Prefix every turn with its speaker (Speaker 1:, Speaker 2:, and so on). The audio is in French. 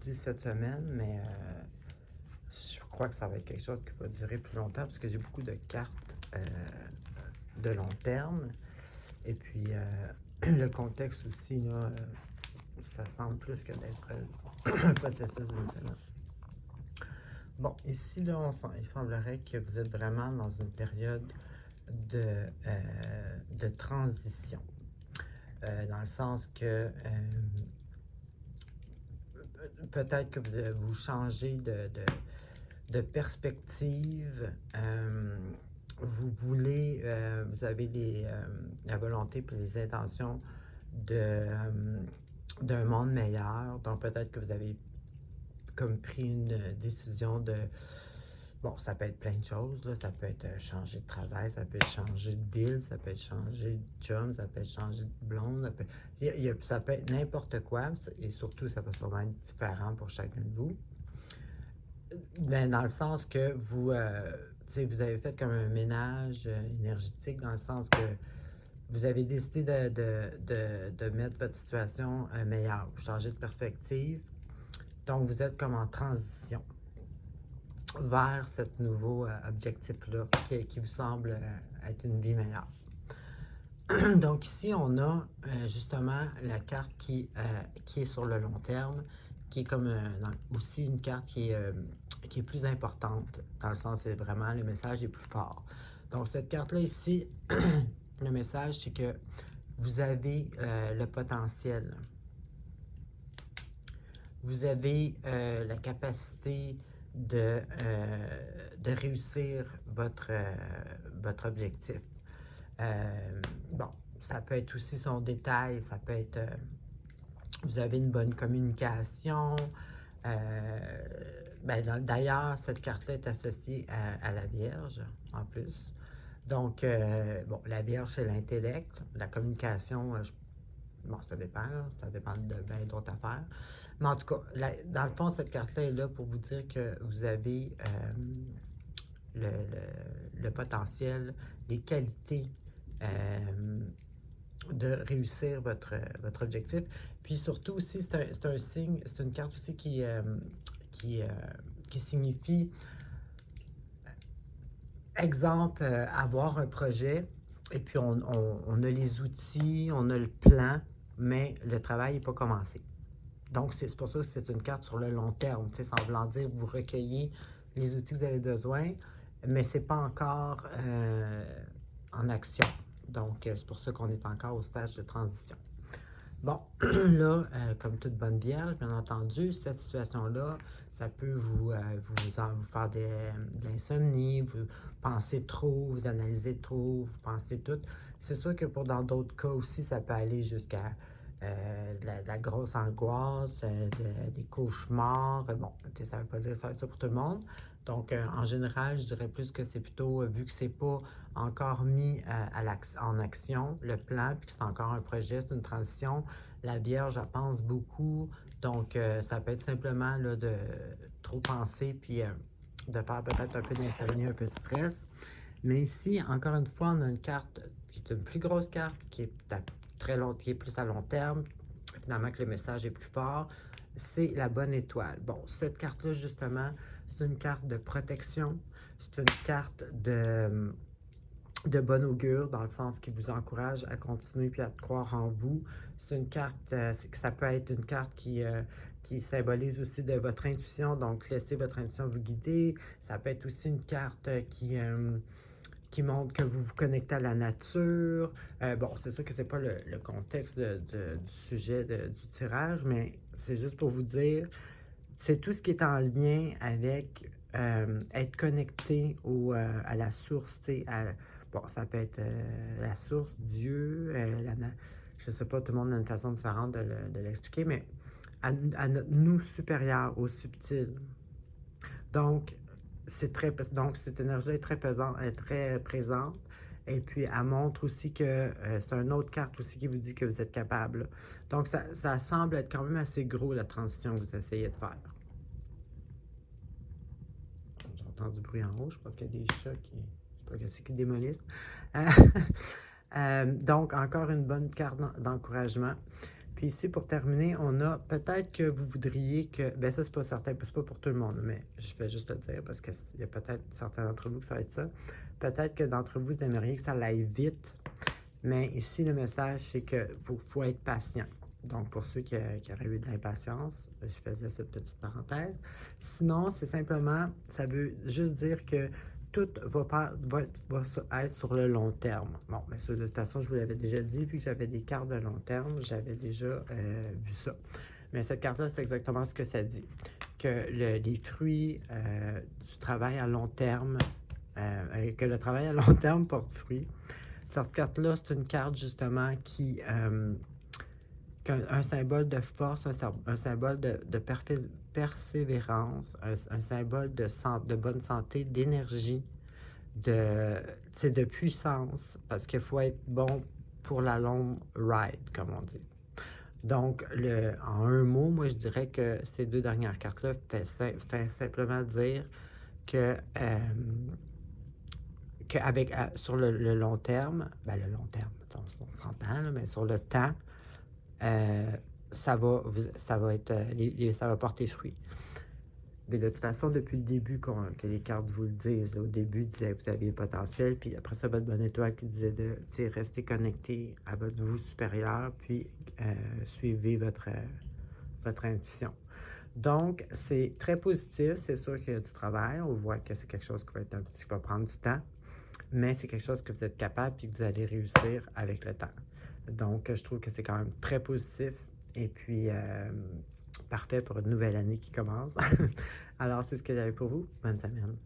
Speaker 1: dis cette semaine, mais je crois que ça va être quelque chose qui va durer plus longtemps parce que j'ai beaucoup de cartes de long terme. Et puis, le contexte aussi, là, ça semble plus que d'être un processus d'une semaine. Bon, ici, là, il semblerait que vous êtes vraiment dans une période de transition. Dans le sens que peut-être que vous changez de perspective. Vous voulez, vous avez la volonté et les intentions d'un monde meilleur. Donc peut-être que vous avez comme pris une décision de... Bon, ça peut être plein de choses, là. Ça peut être changer de travail, ça peut être changer de ville, ça peut être changer de chum, ça peut être changer de blonde, ça peut être n'importe quoi, et surtout, ça va sûrement être différent pour chacun de vous. Ben, dans le sens que vous avez fait comme un ménage énergétique, dans le sens que vous avez décidé de mettre votre situation meilleure, vous changez de perspective, donc vous êtes comme en transition vers ce nouveau objectif-là qui vous semble être une vie meilleure. Donc ici, on a justement la carte qui est sur le long terme, qui est comme aussi une carte qui est plus importante, dans le sens c'est vraiment le message est plus fort. Donc cette carte-là ici, le message, c'est que vous avez le potentiel. Vous avez la capacité de réussir votre objectif. Bon, ça peut être aussi son détail, ça peut être vous avez une bonne communication. D'ailleurs, cette carte-là est associée à la Vierge, en plus. Donc, bon, la Vierge, c'est l'intellect. La communication, bon, ça dépend de bien d'autres affaires. Mais en tout cas, dans le fond, cette carte-là est là pour vous dire que vous avez le potentiel, les qualités de réussir votre objectif. Puis surtout aussi, c'est un signe, c'est une carte aussi qui signifie, exemple, avoir un projet, et puis on a les outils, on a le plan, mais le travail n'est pas commencé. Donc, c'est pour ça que c'est une carte sur le long terme, sans vouloir dire vous recueillez les outils que vous avez besoin, mais ce n'est pas encore en action. Donc, c'est pour ça qu'on est encore au stage de transition. Bon, là, comme toute bonne vierge, bien entendu, cette situation-là, ça peut vous faire de l'insomnie, vous pensez trop, vous analysez trop, vous pensez tout. C'est sûr que dans d'autres cas aussi, ça peut aller jusqu'à de la grosse angoisse, des cauchemars. Bon, ça ne veut pas dire que ça va être ça pour tout le monde. Donc, en général, je dirais plus que c'est plutôt, vu que c'est pas encore mis en action, le plan, puis que c'est encore un projet, c'est une transition, la Vierge, elle pense beaucoup. Donc, ça peut être simplement là, de trop penser, puis de faire peut-être un peu d'insomnie, un peu de stress. Mais ici, encore une fois, on a une carte qui est une plus grosse carte, qui est qui est plus à long terme, finalement que le message est plus fort, c'est la bonne étoile. Bon, cette carte-là, justement, c'est une carte de protection, c'est une carte de bon augure, dans le sens qui vous encourage à continuer puis à croire en vous. C'est une carte, ça peut être une carte qui symbolise aussi de votre intuition, donc laissez votre intuition vous guider. Ça peut être aussi une carte qui montre que vous vous connectez à la nature. Bon, c'est sûr que c'est pas le contexte du sujet du tirage, mais c'est juste pour vous dire, c'est tout ce qui est en lien avec être connecté à la source, tu sais, bon, ça peut être la source, Dieu, je sais pas, tout le monde a une façon différente de l'expliquer, mais à notre nous supérieur, au subtil. Donc, cette énergie est très présente. Et puis, elle montre aussi que c'est une autre carte aussi qui vous dit que vous êtes capable. Là. Donc, ça semble être quand même assez gros, la transition que vous essayez de faire. J'entends du bruit en haut. Je pense qu'il y a des chats qui démolissent. Donc, encore une bonne carte d'encouragement. Puis ici, pour terminer, on a peut-être que vous voudriez que... Ben ça, c'est pas certain, c'est pas pour tout le monde, mais je vais juste le dire parce qu'il y a peut-être certains d'entre vous que ça va être ça. Peut-être que d'entre vous, vous aimeriez que ça aille vite, mais ici, le message, c'est qu'il faut être patient. Donc, pour ceux qui auraient eu de l'impatience, je faisais cette petite parenthèse. Sinon, c'est simplement, ça veut juste dire que tout va être sur le long terme. Bon, mais ça, de toute façon, je vous l'avais déjà dit, vu que j'avais des cartes de long terme, j'avais déjà vu ça. Mais cette carte-là, c'est exactement ce que ça dit. Que les fruits du travail à long terme, que le travail à long terme porte fruit. Cette carte-là, c'est une carte justement qui... un symbole de force, un symbole de persévérance, un symbole de bonne santé, d'énergie, de puissance, parce qu'il faut être bon pour la long ride, comme on dit. Donc, en un mot, moi, je dirais que ces deux dernières cartes-là fait simplement dire que, sur le long terme, ben le long terme, on s'entend, mais sur le temps, ça va porter fruit. Mais de toute façon, depuis le début que les cartes vous le disent, au début, disaient que vous aviez le potentiel, puis après ça, votre bonne étoile qui disait de rester connecté à votre vous supérieur, puis suivez votre intuition. Donc, c'est très positif. C'est sûr qu'il y a du travail. On voit que c'est quelque chose qui va prendre du temps, mais c'est quelque chose que vous êtes capable puis que vous allez réussir avec le temps. Donc, je trouve que c'est quand même très positif et puis parfait pour une nouvelle année qui commence. Alors, c'est ce que j'avais pour vous. Bonne semaine.